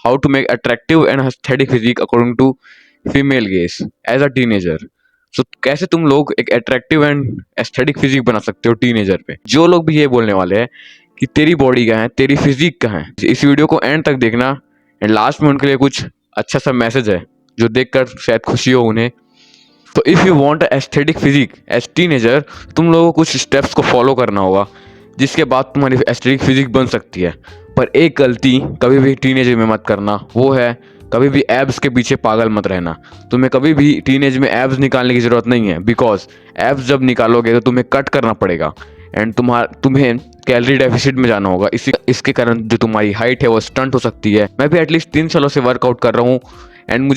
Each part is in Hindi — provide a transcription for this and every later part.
How to make attractive and aesthetic physique according to female gaze as a teenager. So कैसे तुम लोग एक अट्रैक्टिव एंड एस्थेटिक फिजिक बना सकते हो टीनेजर पे। जो लोग भी ये बोलने वाले हैं कि तेरी बॉडी कहाँ है, तेरी फिजिक कहाँ है, इस वीडियो को एंड तक देखना। एंड लास्ट में उनके लिए कुछ अच्छा सा मैसेज है जो देखकर शायद खुशी हो उन्हें। तो if you want aesthetic physique as teenager, तुम लोगों को कुछ स्टेप्स को फॉलो करना होगा जिसके बाद तुम्हारी एस्थेटिक फिजिक बन सकती है। पर एक गलती कभी भी टीनेज में मत करना, वो है कभी भी एब्स के पीछे पागल मत रहना। तुम्हें कभी भी टीनेज में एब्स निकालने की ज़रूरत नहीं है, बिकॉज एब्स जब निकालोगे तो तुम्हें कट करना पड़ेगा एंड तुम्हें कैलोरी डेफिसिट में जाना होगा। इसके कारण जो तुम्हारी हाइट है वो स्टंट हो सकती है। मैं भी एटलीस्ट 3 सालों से वर्कआउट कर रहा हूँ एंड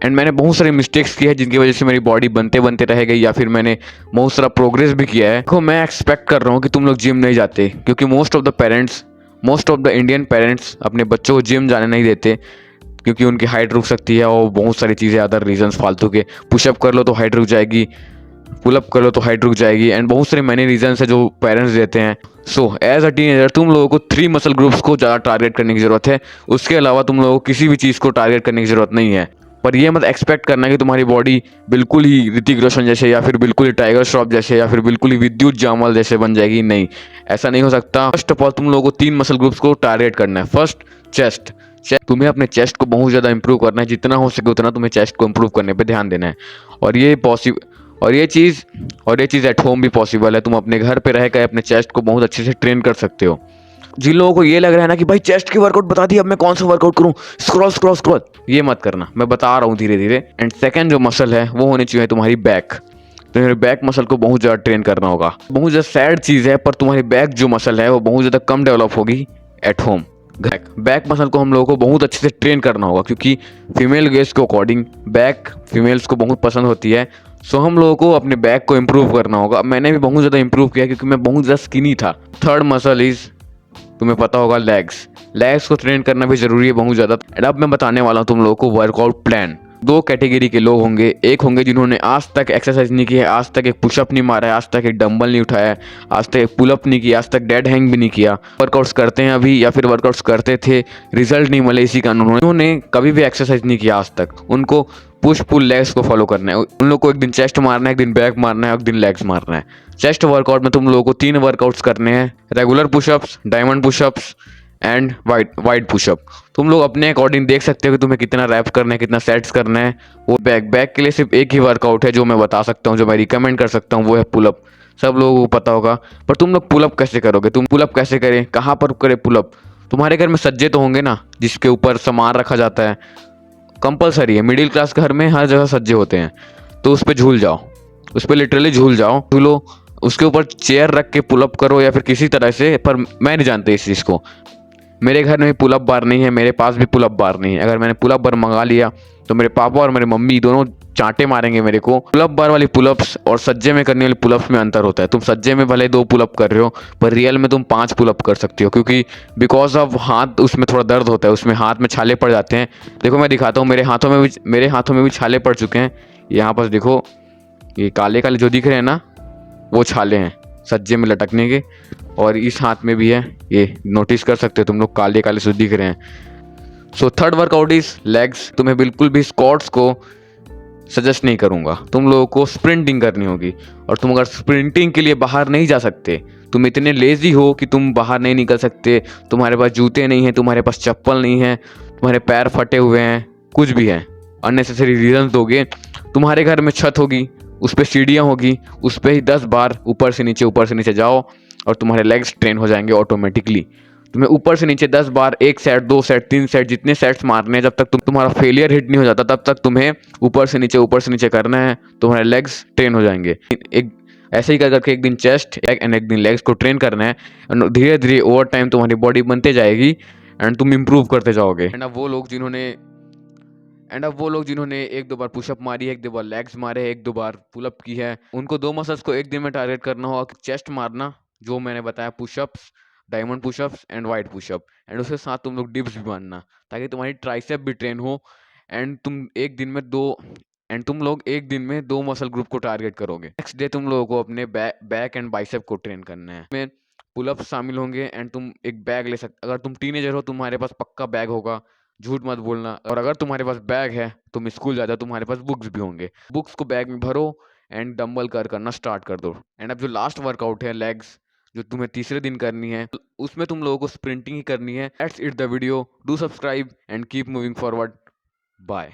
मैंने बहुत सारे मिस्टेक्स किए हैं जिनकी वजह से मेरी बॉडी बनते बनते रह गई, या फिर मैंने बहुत सारा प्रोग्रेस भी किया है। देखो, मैं एक्सपेक्ट कर रहा हूँ कि तुम लोग जिम नहीं जाते, क्योंकि most of the Indian parents अपने बच्चों को जिम जाने नहीं देते, क्योंकि उनकी हाइट रुक सकती है और बहुत सारी चीज़ें अदर रीजंस फालतू के। पुशअप कर लो तो हाइट रुक जाएगी, पुलअप कर लो तो हाइट रुक जाएगी, एंड बहुत सारे मैनी रीजंस है जो पेरेंट्स देते हैं। सो एज अ टीनेजर तुम लोगों को 3 मसल ग्रुप्स को ज़्यादा टारगेट करने की ज़रूरत है। उसके अलावा तुम लोगों को किसी भी चीज़ को टारगेट करने की ज़रूरत नहीं है। पर यह मत एक्सपेक्ट करना कि तुम्हारी बॉडी बिल्कुल ही ऋतिक रोशन जैसे, या फिर बिल्कुल ही टाइगर श्रॉफ जैसे, या फिर बिल्कुल ही विद्युत जामल जैसे बन जाएगी। नहीं, ऐसा नहीं हो सकता। फर्स्ट ऑफ ऑल तुम लोगों को 3 मसल ग्रुप्स को टारगेट करना है। First, chest. तुम्हें अपने चेस्ट को बहुत ज़्यादा इंप्रूव करना है, जितना हो सके उतना तुम्हें चेस्ट को इंप्रूव करने पे ध्यान देना है। और ये पॉसिबल और ये चीज़ एट होम भी पॉसिबल है। तुम अपने घर पे रह कर अपने चेस्ट को बहुत अच्छे से ट्रेन कर सकते हो। जिन लोगों को ये लग रहा है ना कि भाई चेस्ट की वर्कआउट बता दी, अब मैं कौन सा वर्कआउट करूं, स्क्रॉल स्क्रॉल स्क्रॉल, ये मत करना, मैं बता रहा हूँ धीरे धीरे। एंड सेकंड जो मसल है वो होनी चाहिए तुम्हारी बैक। तुम्हारे बैक मसल को बहुत ज़्यादा ट्रेन करना होगा। बहुत ज़्यादा सैड चीज़ है, पर तुम्हारी बैक जो मसल है वो बहुत ज़्यादा कम डेवलप होगी एट होम। बैक मसल को हम लोगों को बहुत अच्छे से ट्रेन करना होगा, क्योंकि फीमेल गेज के अकॉर्डिंग बैक फीमेल्स को बहुत पसंद होती है। सो हम लोगों को अपने बैक को इम्प्रूव करना होगा। मैंने भी बहुत ज़्यादा इम्प्रूव किया क्योंकि मैं बहुत ज़्यादा स्किनी था। थर्ड मसल इज, तुम्हें पता होगा, लेग्स को ट्रेन करना भी जरूरी है बहुत ज़्यादा। एंड अब मैं बताने वाला हूँ तुम लोगों को वर्कआउट प्लान। 2 कैटेगरी के लोग होंगे। एक होंगे जिन्होंने आज तक एक्सरसाइज नहीं की है, आज तक एक पुशअप नहीं मारा है, आज तक एक डंबल नहीं उठाया है, आज तक एक पुलअप नहीं किया, आज तक डेड हैंग भी नहीं किया, वर्कआउट्स करते हैं अभी या फिर वर्कआउट्स करते थे, रिजल्ट नहीं मिले इसी कारण उन्होंने कभी भी एक्सरसाइज नहीं किया आज तक। उनको पुश पुल लेग्स को फॉलो करना है। उन लोग को एक दिन चेस्ट मारना है, एक दिन बैक मारना है, एक दिन लेग्स मारना है। चेस्ट वर्कआउट में तुम लोगों को 3 वर्कआउट्स करने हैं, regular pushups, diamond pushups and wide pushup. तुम लोग अपने अकॉर्डिंग देख सकते हो कि तुम्हें कितना रैप करना है, कितना सेट्स करना है। वो बैक के लिए सिर्फ एक ही वर्कआउट है जो मैं बता सकता हूँ, जो मैं रिकमेंड कर सकता हूँ, वो है पुलअप। सब लोगों को पता होगा, पर तुम लोग पुलअप कैसे करोगे? तुम पुलअप कैसे करें, कहाँ पर करें पुलअप? तुम्हारे घर में सज्जे तो होंगे ना जिसके ऊपर सामान रखा जाता है, कंपलसरी है। मिडिल क्लास घर में हर जगह सज्जे होते हैं, तो उस पर झूल जाओ, उस पर लिटरली झूल जाओ, झूलो, उसके ऊपर चेयर रख के पुलअप करो या फिर किसी तरह से। पर मैं नहीं जानता इस चीज़ को। मेरे घर में भी पुलअप बार नहीं है, मेरे पास भी पुलअप बार नहीं है। अगर मैंने पुलअप बार मंगा लिया तो मेरे पापा और मेरे मम्मी दोनों चांटे मारेंगे मेरे को। पुलअप बार वाली पुलअप्स और सज्जे में करने वाली पुलअप्स में अंतर होता है। तुम सज्जे में भले 2 पुलअप कर रहे हो, पर रियल में तुम 5 पुलअप कर सकते हो, क्योंकि बिकॉज ऑफ हाथ उसमें थोड़ा दर्द होता है, उसमें हाथ में छाले पड़ जाते हैं। देखो मैं दिखाता हूँ, मेरे हाथों में भी छाले पड़ चुके हैं। यहाँ पर देखो, ये काले काले जो दिख रहे हैं ना, वो छाले हैं सज्जे में लटकने के। और इस हाथ में भी है, ये नोटिस कर सकते हो तुम लोग, काले काले से दिख रहे हैं। So third workout is legs. तुम्हें बिल्कुल भी स्क्वाट्स को सजेस्ट नहीं करूंगा, तुम लोगों को स्प्रिंटिंग करनी होगी। और तुम अगर स्प्रिंटिंग के लिए बाहर नहीं जा सकते, तुम इतने लेजी हो कि तुम बाहर नहीं निकल सकते, तुम्हारे पास जूते नहीं हैं, तुम्हारे पास चप्पल नहीं है, तुम्हारे पैर फटे हुए हैं, कुछ भी है, अननेसेसरी रीजन दोगे, तुम्हारे घर में छत होगी, उस पर सीढ़ियाँ होगी, उस पर ही 10 बार ऊपर से नीचे जाओ और तुम्हारे लेग्स ट्रेन हो जाएंगे ऑटोमेटिकली। तुम्हें ऊपर से नीचे 10 बार, 1 सेट, 2 सेट, 3 सेट, जितने सेट्स मारने हैं, जब तक तुम्हारा फेलियर हिट नहीं हो जाता तब तक तुम्हें ऊपर से नीचे करना है। तुम्हारे लेग्स ट्रेन हो जाएंगे। एक ऐसे ही कर करके एक दिन चेस्ट एंड एक दिन लेग्स को ट्रेन करना है। धीरे धीरे ओवर टाइम तुम्हारी बॉडी बनते जाएगी एंड तुम इंप्रूव करते जाओगे। एंड अब वो लोग जिन्होंने 1-2 बार पुशअप मारी है, 1-2 बार लेग्स मारे, 1-2 बार पुलअप की है, उनको 2 मसल्स को एक दिन में टारगेट करना होगा। चेस्ट मारना, जो मैंने बताया, pushups, diamond pushups and wide pushup, and उसके साथ तुम लोग डिप्स भी मारना, ताकि तुम्हारी ट्राइसेप भी ट्रेन हो। एंड तुम लोग एक दिन में 2 मसल ग्रुप को टारगेट करोगे। नेक्स्ट डे तुम लोगों को अपने बैक एंड बाइसेप को ट्रेन करना है। पुलअप्स शामिल होंगे एंड तुम एक बैग ले सकते। अगर तुम टीनेजर हो तुम्हारे पास पक्का बैग होगा, झूठ मत बोलना। और अगर तुम्हारे पास बैग है, तुम स्कूल जाते हो, तुम्हारे पास बुक्स भी होंगे, बुक्स को बैग में भरो एंड डंबल करना स्टार्ट कर दो। एंड अब जो लास्ट वर्कआउट है लेग्स, जो तुम्हें तीसरे दिन करनी है, उसमें तुम लोगों को स्प्रिंटिंग ही करनी है। That's it the video, do subscribe and keep moving forward. Bye.